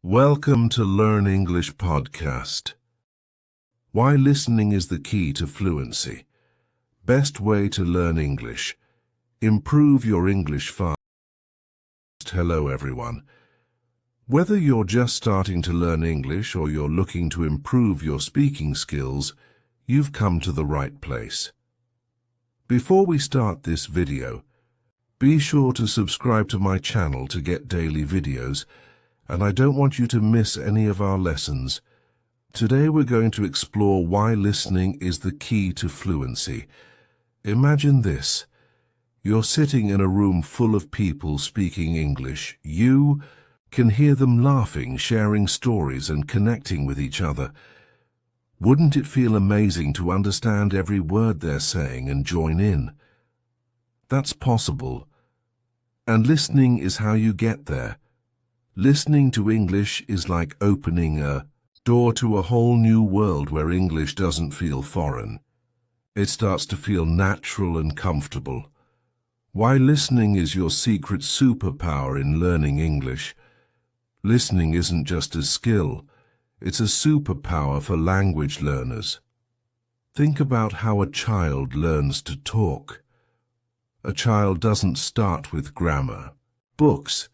Welcome to Learn English podcast. Why listening is the key to fluency. Best way to learn English. Improve your English fast. Hello everyone. Whether you're just starting to learn English or you're looking to improve your speaking skills, you've come to the right place. Before we start this video, be sure to subscribe to my channel to get daily videos, and I don't want you to miss any of our lessons. Today we're going to explore why listening is the key to fluency. Imagine this. You're sitting in a room full of people speaking English. You can hear them laughing, sharing stories, and connecting with each other. Wouldn't it feel amazing to understand every word they're saying and join in? That's possible. And listening is how you get there. Listening to English is like opening a door to a whole new world where English doesn't feel foreign. It starts to feel natural and comfortable. Why listening is your secret superpower in learning English. Listening isn't just a skill, it's a superpower for language learners. Think about how a child learns to talk. A child doesn't start with grammar, books.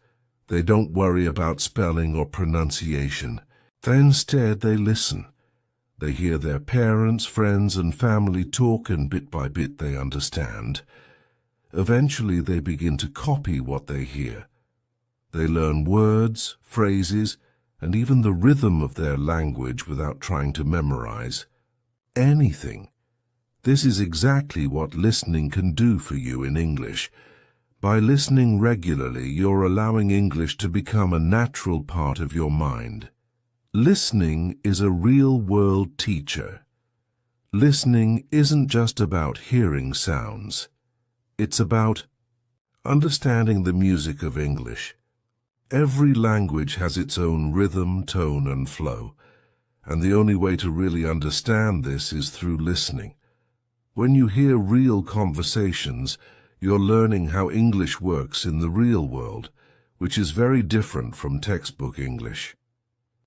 They don't worry about spelling or pronunciation. Instead, they listen. They hear their parents, friends, and family talk, and bit by bit they understand. Eventually, they begin to copy what they hear. They learn words, phrases, and even the rhythm of their language without trying to memorize anything. This is exactly what listening can do for you in English. By listening regularly, you're allowing English to become a natural part of your mind. Listening is a real-world teacher. Listening isn't just about hearing sounds. It's about understanding the music of English. Every language has its own rhythm, tone, and flow, and the only way to really understand this is through listening. When you hear real conversations, you're learning how English works in the real world, which is very different from textbook English.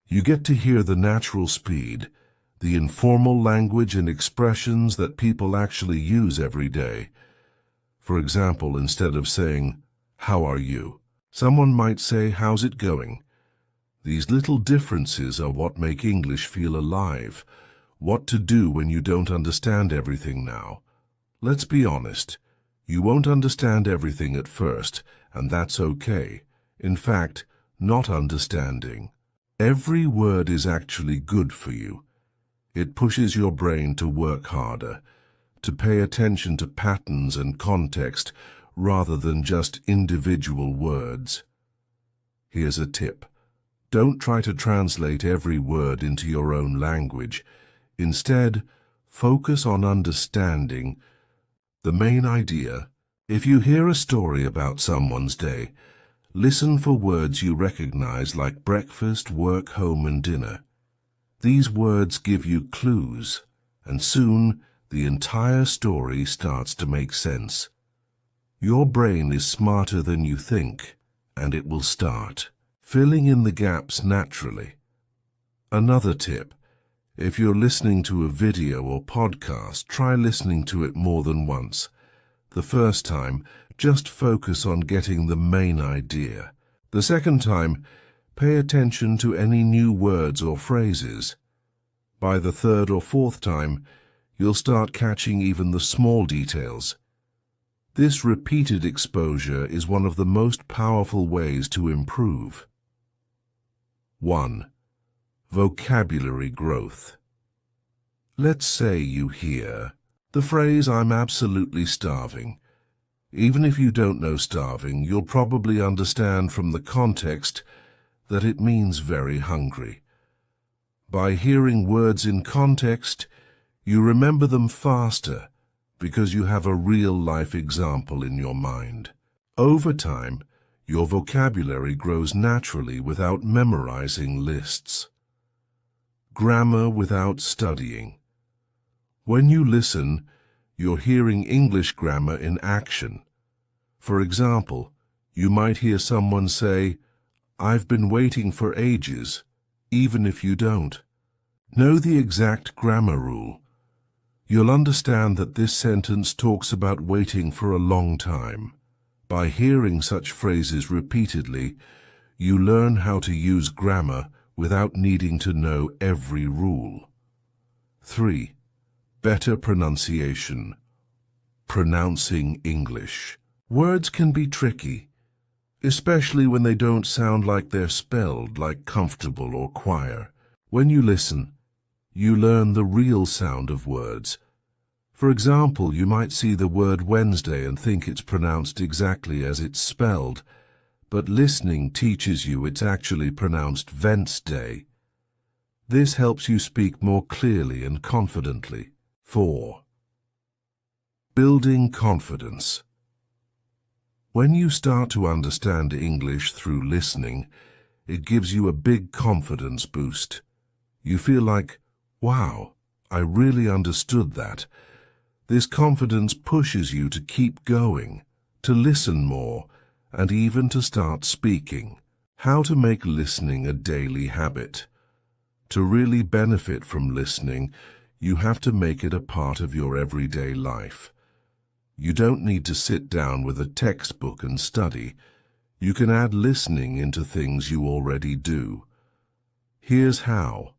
You get to hear the natural speed, the informal language and expressions that people actually use every day. For example, instead of saying, "How are you?" someone might say, "How's it going?" These little differences are what make English feel alive. What to do when you don't understand everything now. Let's be honest. You won't understand everything at first, and that's okay. In fact, not understanding every word is actually good for you. It pushes your brain to work harder, to pay attention to patterns and context rather than just individual words. Here's a tip. Don't try to translate every word into your own language. Instead, focus on understanding the main idea. If you hear a story about someone's day, listen for words you recognize like breakfast, work, home, and dinner. These words give you clues, and soon the entire story starts to make sense. Your brain is smarter than you think, and it will start filling in the gaps naturally. Another tip. If you're listening to a video or podcast, try listening to it more than once. The first time, just focus on getting the main idea. The second time, pay attention to any new words or phrases. By the third or fourth time, you'll start catching even the small details. This repeated exposure is one of the most powerful ways to improve. 1. Vocabulary growth. Let's say you hear the phrase, "I'm absolutely starving." Even if you don't know starving, you'll probably understand from the context that it means very hungry. By hearing words in context, you remember them faster because you have a real-life example in your mind. Over time, your vocabulary grows naturally without memorizing lists. Grammar without studying. When you listen, you're hearing English grammar in action. For example, you might hear someone say, I've been waiting for ages, even if you don't know the exact grammar rule. You'll understand that this sentence talks about waiting for a long time. By hearing such phrases repeatedly, you learn how to use grammar without needing to know every rule. 3. Better pronunciation. Pronouncing English. Words can be tricky, especially when they don't sound like they're spelled, like comfortable or choir. When you listen, you learn the real sound of words. For example, you might see the word Wednesday and think it's pronounced exactly as it's spelled, but listening teaches you it's actually pronounced Wednesday. This helps you speak more clearly and confidently. 4. Building confidence. When you start to understand English through listening, it gives you a big confidence boost. You feel like, wow, I really understood that. This confidence pushes you to keep going, to listen more, and even to start speaking. How to make listening a daily habit. To really benefit from listening, you have to make it a part of your everyday life. You don't need to sit down with a textbook and study. You can add listening into things you already do. Here's how.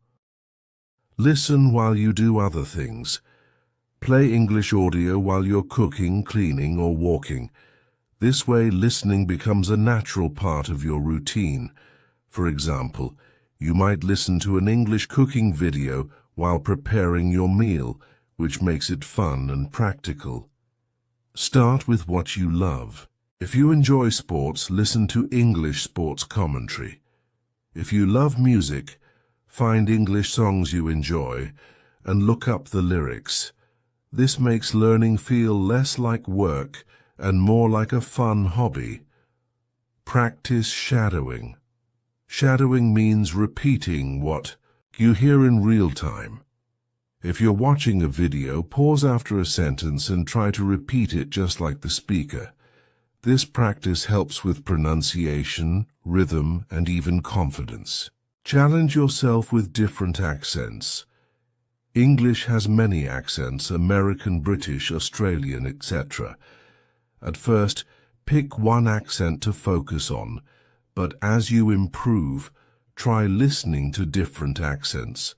Listen while you do other things. Play English audio while you're cooking, cleaning, or walking. This way, listening becomes a natural part of your routine. For example, you might listen to an English cooking video while preparing your meal, which makes it fun and practical. Start with what you love. If you enjoy sports, listen to English sports commentary. If you love music, find English songs you enjoy and look up the lyrics. This makes learning feel less like work and more like a fun hobby. Practice shadowing. Shadowing means repeating what you hear in real time. If you're watching a video, pause after a sentence and try to repeat it just like the speaker. This practice helps with pronunciation, rhythm, and even confidence. Challenge yourself with different accents. English has many accents: American, British, Australian, etc. At first, pick one accent to focus on, but as you improve, try listening to different accents.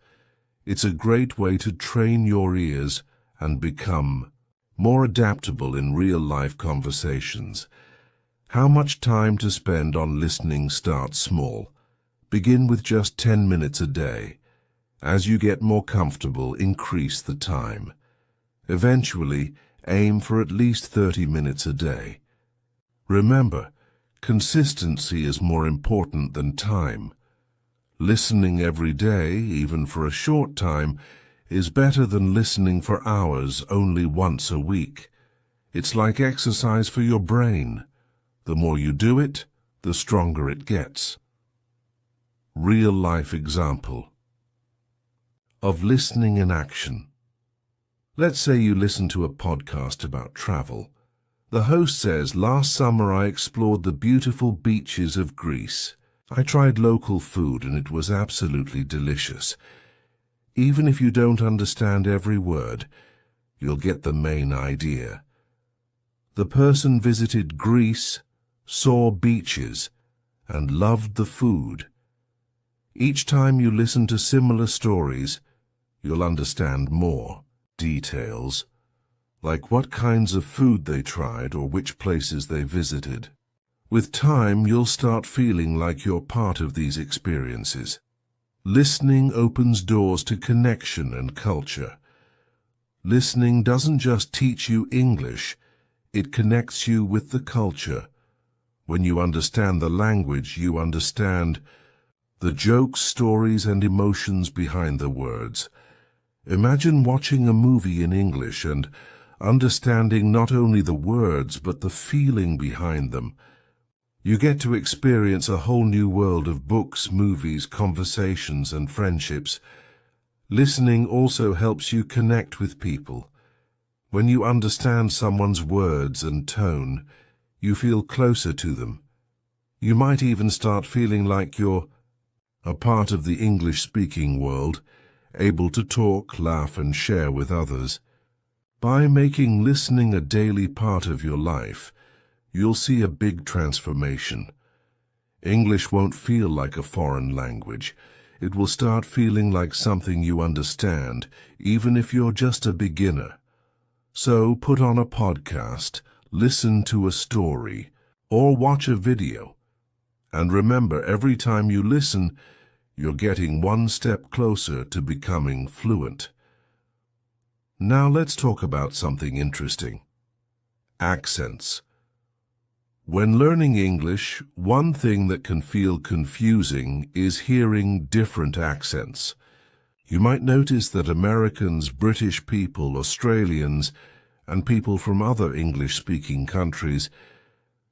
It's a great way to train your ears and become more adaptable in real-life conversations. How much time to spend on listening? Start small. Begin with just 10 minutes a day. As you get more comfortable, increase the time. Eventually, aim for at least 30 minutes a day. Remember, consistency is more important than time. Listening every day, even for a short time, is better than listening for hours only once a week. It's like exercise for your brain. The more you do it, the stronger it gets. Real-life example of listening in action. Let's say you listen to a podcast about travel. The host says, "Last summer I explored the beautiful beaches of Greece. I tried local food and it was absolutely delicious." Even if you don't understand every word, you'll get the main idea. The person visited Greece, saw beaches, and loved the food. Each time you listen to similar stories, you'll understand more details, like what kinds of food they tried or which places they visited. With time, you'll start feeling like you're part of these experiences. Listening opens doors to connection and culture. Listening doesn't just teach you English, it connects you with the culture. When you understand the language, you understand the jokes, stories, and emotions behind the words. Imagine watching a movie in English and understanding not only the words but the feeling behind them. You get to experience a whole new world of books, movies, conversations, and friendships. Listening also helps you connect with people. When you understand someone's words and tone, you feel closer to them. You might even start feeling like you're a part of the English-speaking world, able to talk, laugh, and share with others. By making listening a daily part of your life, you'll see a big transformation. English won't feel like a foreign language. It will start feeling like something you understand, even if you're just a beginner. So put on a podcast, listen to a story, or watch a video. And remember, every time you listen, you're getting one step closer to becoming fluent. Now let's talk about something interesting. Accents. When learning English, one thing that can feel confusing is hearing different accents. You might notice that Americans, British people, Australians, and people from other English-speaking countries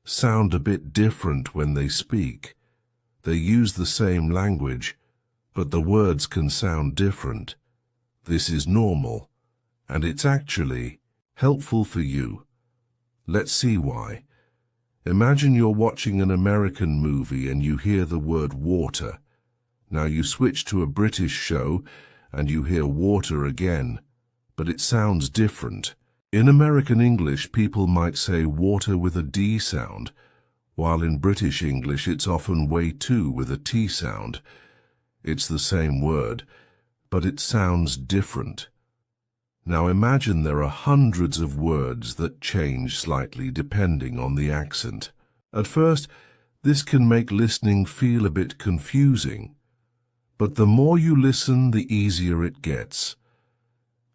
sound a bit different when they speak. They use the same language, but the words can sound different. This is normal, and it's actually helpful for you. Let's see why. Imagine you're watching an American movie and you hear the word water. Now you switch to a British show and you hear water again, but it sounds different. In American English, people might say water with a D sound, while in British English it's often way to with a T sound. It's the same word, but it sounds different. Now imagine there are hundreds of words that change slightly depending on the accent. At first, this can make listening feel a bit confusing, but the more you listen, the easier it gets.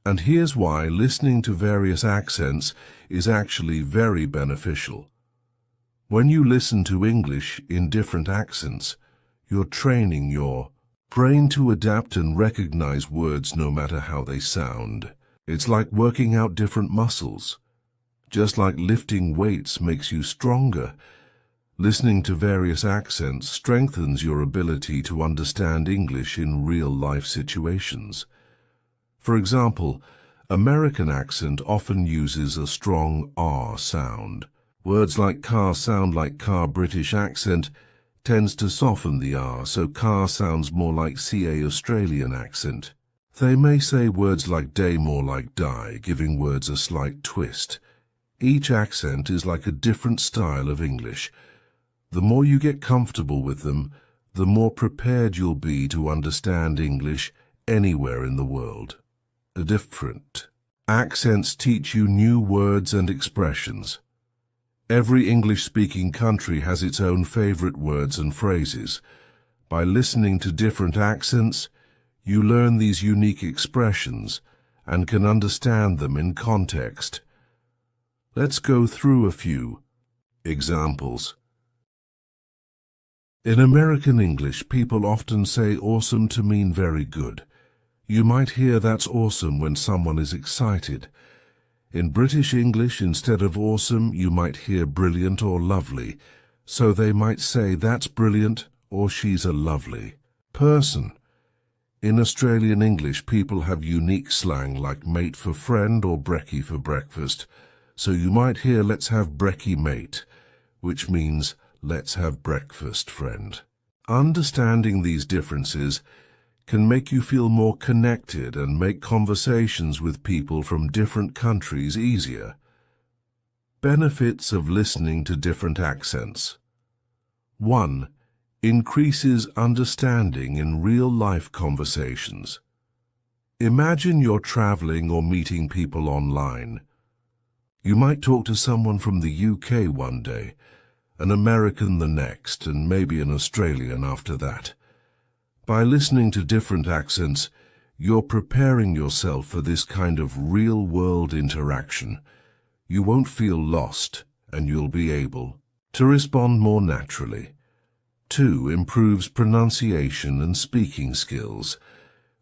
And here's why listening to various accents is actually very beneficial. When you listen to English in different accents, you're training your brain to adapt and recognize words no matter how they sound. It's like working out different muscles. Just like lifting weights makes you stronger, listening to various accents strengthens your ability to understand English in real-life situations. For example, American accent often uses a strong R sound. Words like car sound like car. British accent tends to soften the R, so car sounds more like CA Australian accent. They may say words like day more like die, giving words a slight twist. Each accent is like a different style of English. The more you get comfortable with them, the more prepared you'll be to understand English anywhere in the world. Different accents teach you new words and expressions. Every English-speaking country has its own favorite words and phrases. By listening to different accents, you learn these unique expressions and can understand them in context. Let's go through a few examples. In American English, people often say awesome to mean very good. You might hear that's awesome when someone is excited. In British English, instead of awesome, you might hear brilliant or lovely. So they might say that's brilliant or she's a lovely person. In Australian English, people have unique slang like mate for friend or brekkie for breakfast. So you might hear let's have brekkie mate, which means let's have breakfast friend. Understanding these differences can make you feel more connected and make conversations with people from different countries easier. Benefits of listening to different accents. 1. Increases understanding in real-life conversations. Imagine you're traveling or meeting people online. You might talk to someone from the UK one day, an American the next, and maybe an Australian after that. By listening to different accents, you're preparing yourself for this kind of real-world interaction. You won't feel lost, and you'll be able to respond more naturally. 2. Improves pronunciation and speaking skills.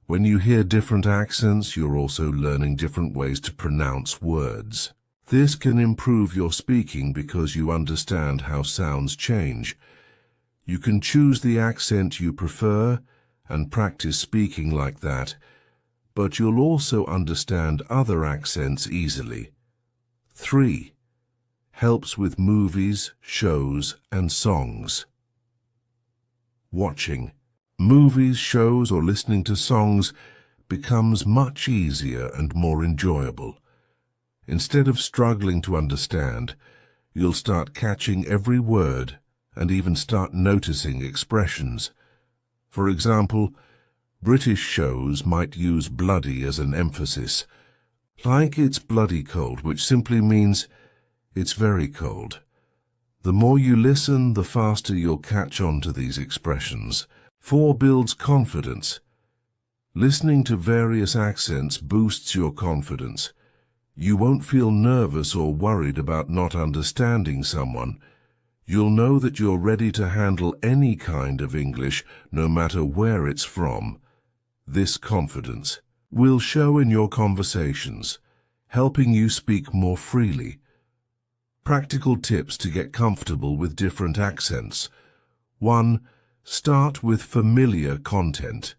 When you hear different accents, you're also learning different ways to pronounce words. This can improve your speaking because you understand how sounds change. You can choose the accent you prefer and practice speaking like that, but you'll also understand other accents easily. 3. Helps with movies, shows, and songs. Watching movies, shows, or listening to songs becomes much easier and more enjoyable. Instead of struggling to understand, you'll start catching every word and even start noticing expressions. For example, British shows might use bloody as an emphasis, like "it's bloody cold," which simply means it's very cold. The more you listen, the faster you'll catch on to these expressions. 4. Builds confidence. Listening to various accents boosts your confidence. You won't feel nervous or worried about not understanding someone. You'll know that you're ready to handle any kind of English, no matter where it's from. This confidence will show in your conversations, helping you speak more freely. Practical tips to get comfortable with different accents. 1. Start with familiar content.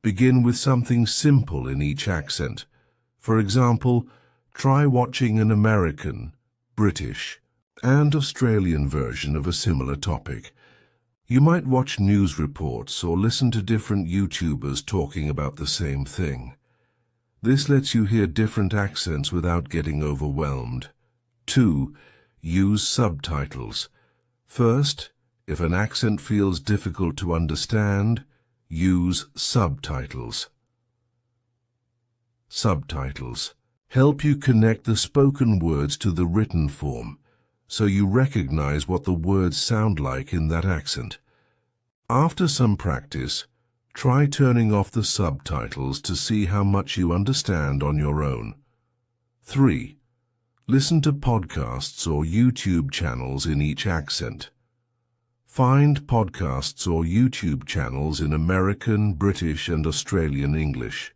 Begin with something simple in each accent. For example, try watching an American, British, and Australian version of a similar topic. You might watch news reports or listen to different YouTubers talking about the same thing. This lets you hear different accents without getting overwhelmed. 2. Use subtitles. First, if an accent feels difficult to understand, use subtitles. Subtitles help you connect the spoken words to the written form, so you recognize what the words sound like in that accent. After some practice, try turning off the subtitles to see how much you understand on your own. 3. Listen to podcasts or YouTube channels in each accent. Find podcasts or YouTube channels in American, British, and Australian English.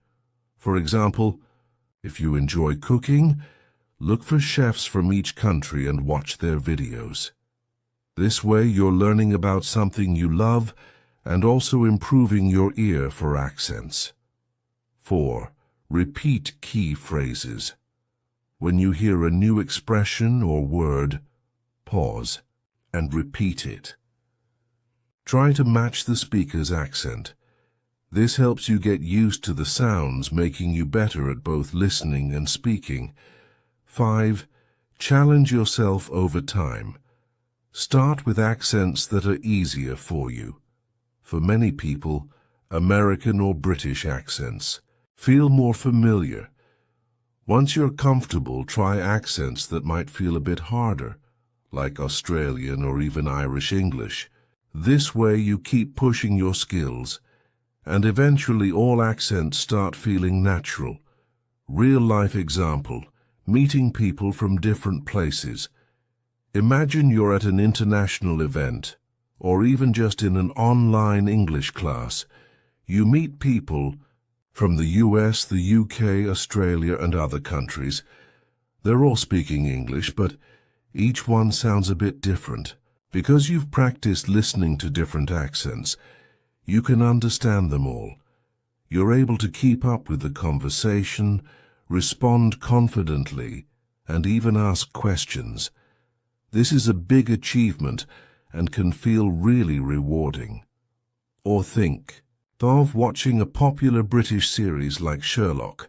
For example, if you enjoy cooking, look for chefs from each country and watch their videos. This way you're learning about something you love and also improving your ear for accents. 4. Repeat key phrases. When you hear a new expression or word, pause and repeat it. Try to match the speaker's accent. This helps you get used to the sounds, making you better at both listening and speaking. 5. Challenge yourself over time. Start with accents that are easier for you. For many people, American or British accents feel more familiar. Once you're comfortable, try accents that might feel a bit harder, like Australian or even Irish English. This way you keep pushing your skills, and eventually all accents start feeling natural. Real-life example, meeting people from different places. Imagine you're at an international event, or even just in an online English class. You meet people from the US, the UK, Australia, and other countries. They're all speaking English, but each one sounds a bit different. Because you've practiced listening to different accents, you can understand them all. You're able to keep up with the conversation, respond confidently, and even ask questions. This is a big achievement and can feel really rewarding. Or think of watching a popular British series like Sherlock,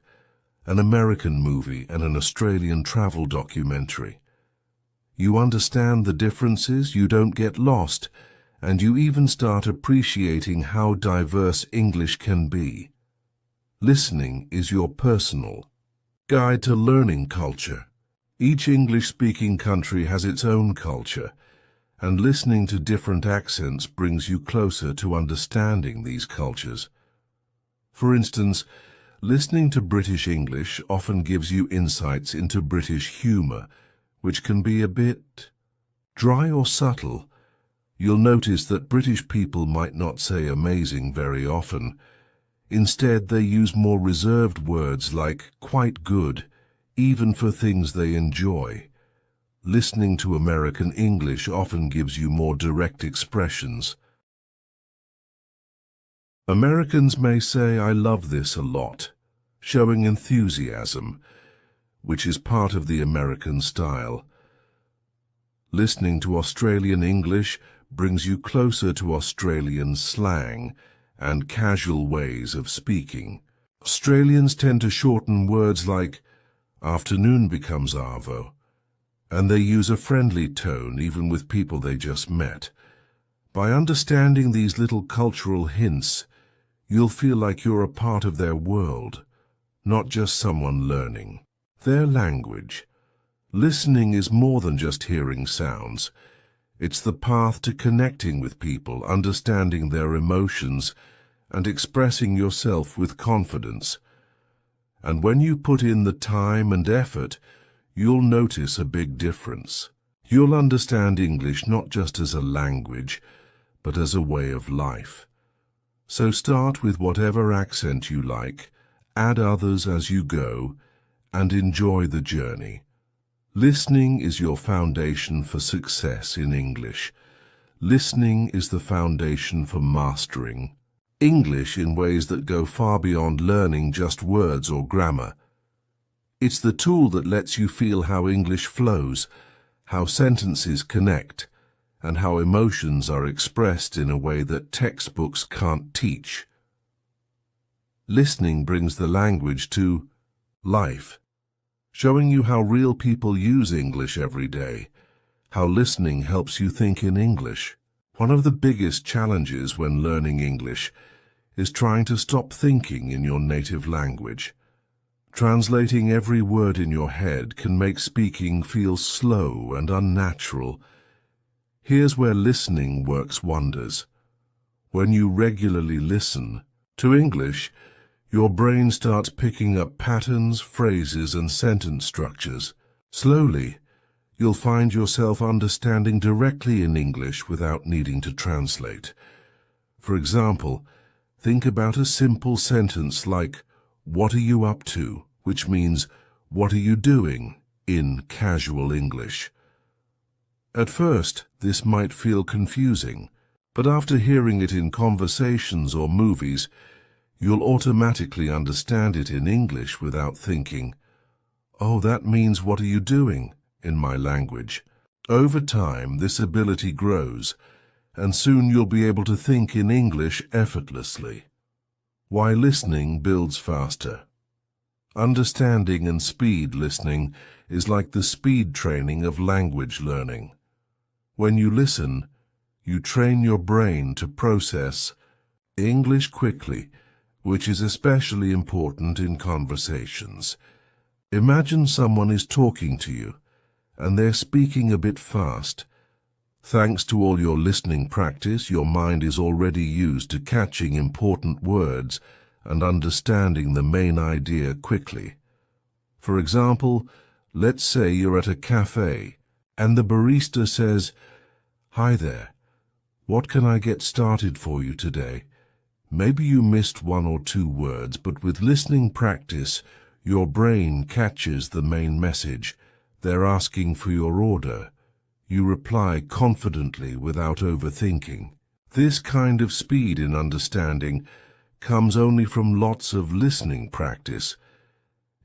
an American movie, and an Australian travel documentary. You understand the differences, you don't get lost, and you even start appreciating how diverse English can be. Listening is your personal guide to learning culture. Each English-speaking country has its own culture, and listening to different accents brings you closer to understanding these cultures. For instance, listening to British English often gives you insights into British humour, which can be a bit dry or subtle. You'll notice that British people might not say amazing very often. Instead, they use more reserved words like quite good, even for things they enjoy. Listening to American English often gives you more direct expressions. Americans may say, "I love this a lot," showing enthusiasm, which is part of the American style. Listening to Australian English brings you closer to Australian slang and casual ways of speaking. Australians tend to shorten words like afternoon becomes arvo, and they use a friendly tone even with people they just met. By understanding these little cultural hints, you'll feel like you're a part of their world, not just someone learning their language. Listening is more than just hearing sounds. It's the path to connecting with people, understanding their emotions, and expressing yourself with confidence. And when you put in the time and effort, you'll notice a big difference. You'll understand English not just as a language, but as a way of life. So start with whatever accent you like, add others as you go, and enjoy the journey. Listening is your foundation for success in English. Listening is the foundation for mastering English in ways that go far beyond learning just words or grammar. It's the tool that lets you feel how English flows, how sentences connect, and how emotions are expressed in a way that textbooks can't teach. Listening brings the language to life, showing you how real people use English every day, how listening helps you think in English. One of the biggest challenges when learning English is trying to stop thinking in your native language. Translating every word in your head can make speaking feel slow and unnatural. Here's where listening works wonders. When you regularly listen to English, your brain starts picking up patterns, phrases, and sentence structures. Slowly, you'll find yourself understanding directly in English without needing to translate. For example, think about a simple sentence like, "What are you up to?" which means, "What are you doing?" in casual English. At first, this might feel confusing, but after hearing it in conversations or movies, you'll automatically understand it in English without thinking, "Oh, that means what are you doing?" in my language. Over time, this ability grows, and soon you'll be able to think in English effortlessly. Why listening builds faster. Understanding and speed listening is like the speed training of language learning. When you listen, you train your brain to process English quickly, which is especially important in conversations. Imagine someone is talking to you, and they're speaking a bit fast. Thanks to all your listening practice, your mind is already used to catching important words and understanding the main idea quickly. For example, let's say you're at a cafe, and the barista says, "Hi there, what can I get started for you today?" Maybe you missed one or two words, but with listening practice, your brain catches the main message. They're asking for your order. You reply confidently without overthinking. This kind of speed in understanding comes only from lots of listening practice.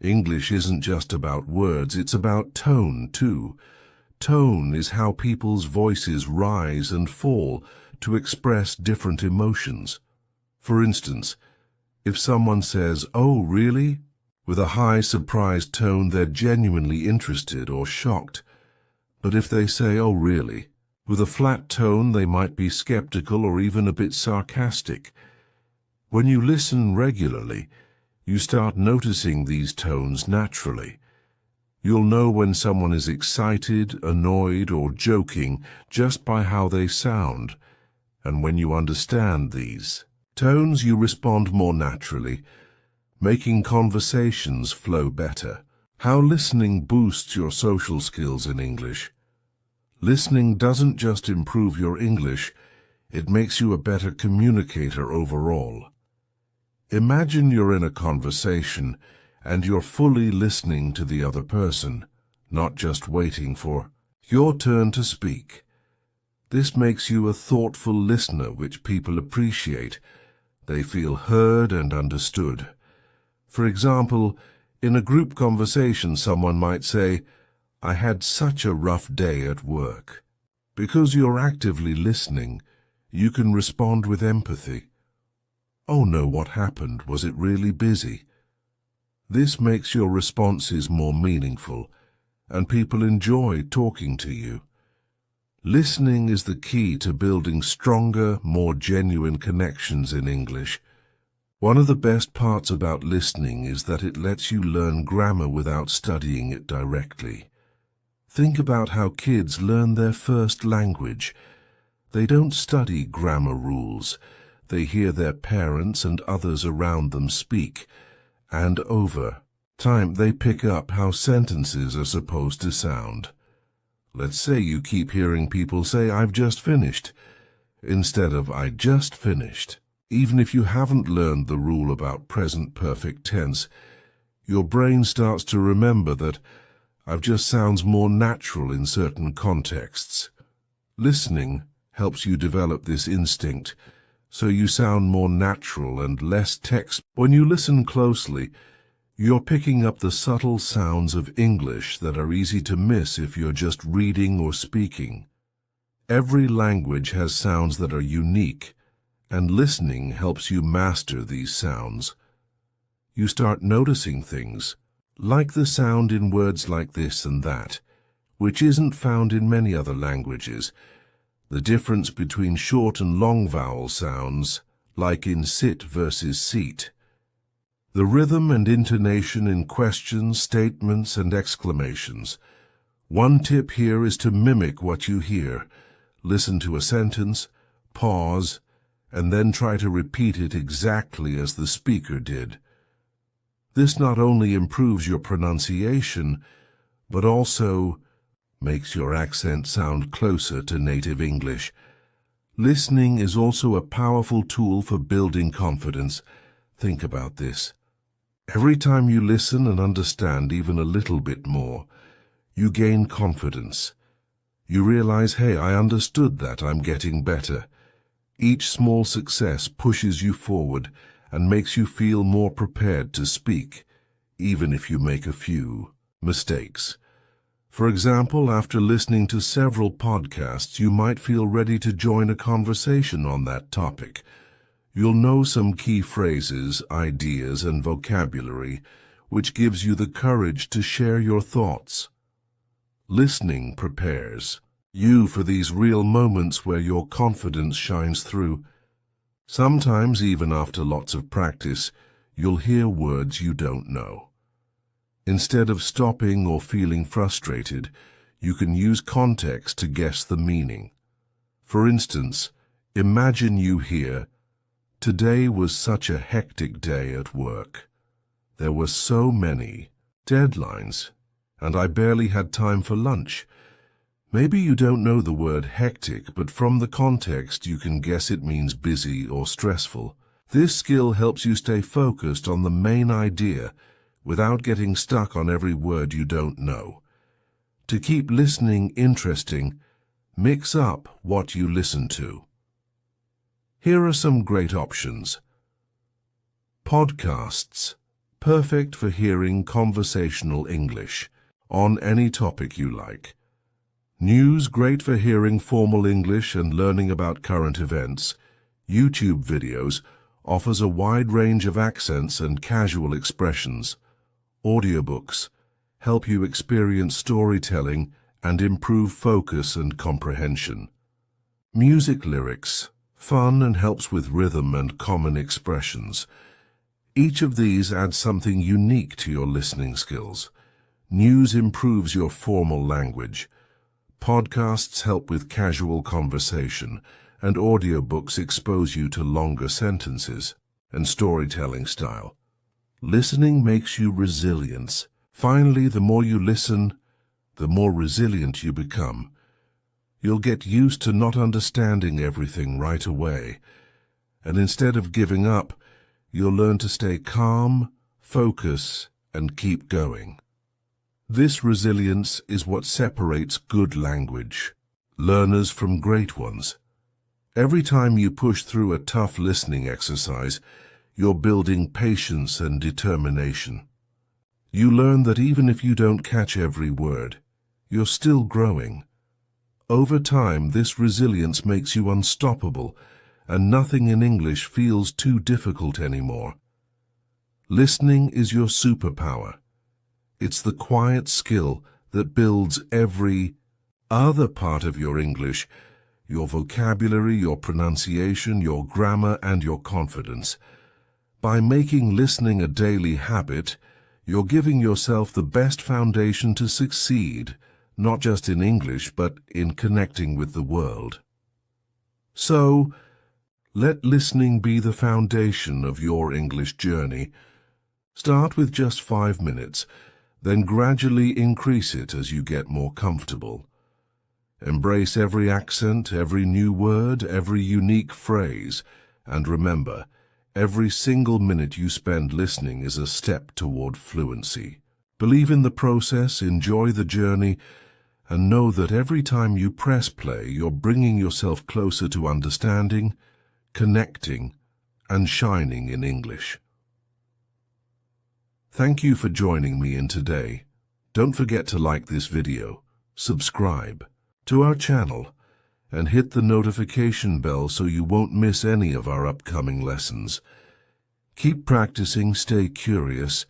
English isn't just about words, it's about tone too. Tone is how people's voices rise and fall to express different emotions. For instance, if someone says, "Oh, really?" with a high, surprised tone, they're genuinely interested or shocked. But if they say, "Oh, really?" with a flat tone, they might be skeptical or even a bit sarcastic. When you listen regularly, you start noticing these tones naturally. You'll know when someone is excited, annoyed, or joking just by how they sound. And when you understand these tones, you respond more naturally, making conversations flow better. How listening boosts your social skills in English. Listening doesn't just improve your English, it makes you a better communicator overall. Imagine you're in a conversation and you're fully listening to the other person, not just waiting for your turn to speak. This makes you a thoughtful listener, which people appreciate. They feel heard and understood. For example, in a group conversation, someone might say, "I had such a rough day at work." Because you're actively listening, you can respond with empathy. "Oh no, what happened? Was it really busy?" This makes your responses more meaningful, and people enjoy talking to you. Listening is the key to building stronger, more genuine connections in English. One of the best parts about listening is that it lets you learn grammar without studying it directly. Think about how kids learn their first language. They don't study grammar rules. They hear their parents and others around them speak, and over time they pick up how sentences are supposed to sound. Let's say you keep hearing people say, "I've just finished," instead of "I just finished." Even if you haven't learned the rule about present perfect tense, your brain starts to remember that "I've just" sounds more natural in certain contexts. Listening helps you develop this instinct, so you sound more natural and less text. When you listen closely, you're picking up the subtle sounds of English that are easy to miss if you're just reading or speaking. Every language has sounds that are unique, and listening helps you master these sounds. You start noticing things, like the sound in words like this and that, which isn't found in many other languages. The difference between short and long vowel sounds, like in sit versus seat. The rhythm and intonation in questions, statements, and exclamations. One tip here is to mimic what you hear. Listen to a sentence, pause, and then try to repeat it exactly as the speaker did. This not only improves your pronunciation, but also makes your accent sound closer to native English. Listening is also a powerful tool for building confidence. Think about this. Every time you listen and understand even a little bit more, you gain confidence. You realize, hey, I understood that, I'm getting better. Each small success pushes you forward and makes you feel more prepared to speak, even if you make a few mistakes. For example, after listening to several podcasts, you might feel ready to join a conversation on that topic. You'll know some key phrases, ideas, and vocabulary, which gives you the courage to share your thoughts. Listening prepares you for these real moments where your confidence shines through. Sometimes, even after lots of practice, you'll hear words you don't know. Instead of stopping or feeling frustrated, you can use context to guess the meaning. For instance, imagine you hear, "Today was such a hectic day at work. There were so many deadlines, and I barely had time for lunch." Maybe you don't know the word hectic, but from the context you can guess it means busy or stressful. This skill helps you stay focused on the main idea without getting stuck on every word you don't know. To keep listening interesting, mix up what you listen to. Here are some great options. Podcasts, perfect for hearing conversational English on any topic you like. News, great for hearing formal English and learning about current events. YouTube videos offers a wide range of accents and casual expressions. Audiobooks help you experience storytelling and improve focus and comprehension. Music lyrics, fun and helps with rhythm and common expressions. Each of these adds something unique to your listening skills. News improves your formal language. Podcasts help with casual conversation, and audiobooks expose you to longer sentences and storytelling style. Listening makes you resilient. Finally, the more you listen, the more resilient you become. You'll get used to not understanding everything right away, and instead of giving up, you'll learn to stay calm, focus, and keep going. This resilience is what separates good language learners from great ones. Every time you push through a tough listening exercise, you're building patience and determination. You learn that even if you don't catch every word, you're still growing. Over time, this resilience makes you unstoppable, and nothing in English feels too difficult anymore. Listening is your superpower. It's the quiet skill that builds every other part of your English, your vocabulary, your pronunciation, your grammar, and your confidence. By making listening a daily habit, you're giving yourself the best foundation to succeed, not just in English, but in connecting with the world. So, let listening be the foundation of your English journey. Start with just 5 minutes, then gradually increase it as you get more comfortable. Embrace every accent, every new word, every unique phrase, and remember, every single minute you spend listening is a step toward fluency. Believe in the process, enjoy the journey, and know that every time you press play, you're bringing yourself closer to understanding, connecting, and shining in English. Thank you for joining me in today. Don't forget to like this video, subscribe to our channel, and hit the notification bell so you won't miss any of our upcoming lessons. Keep practicing, stay curious,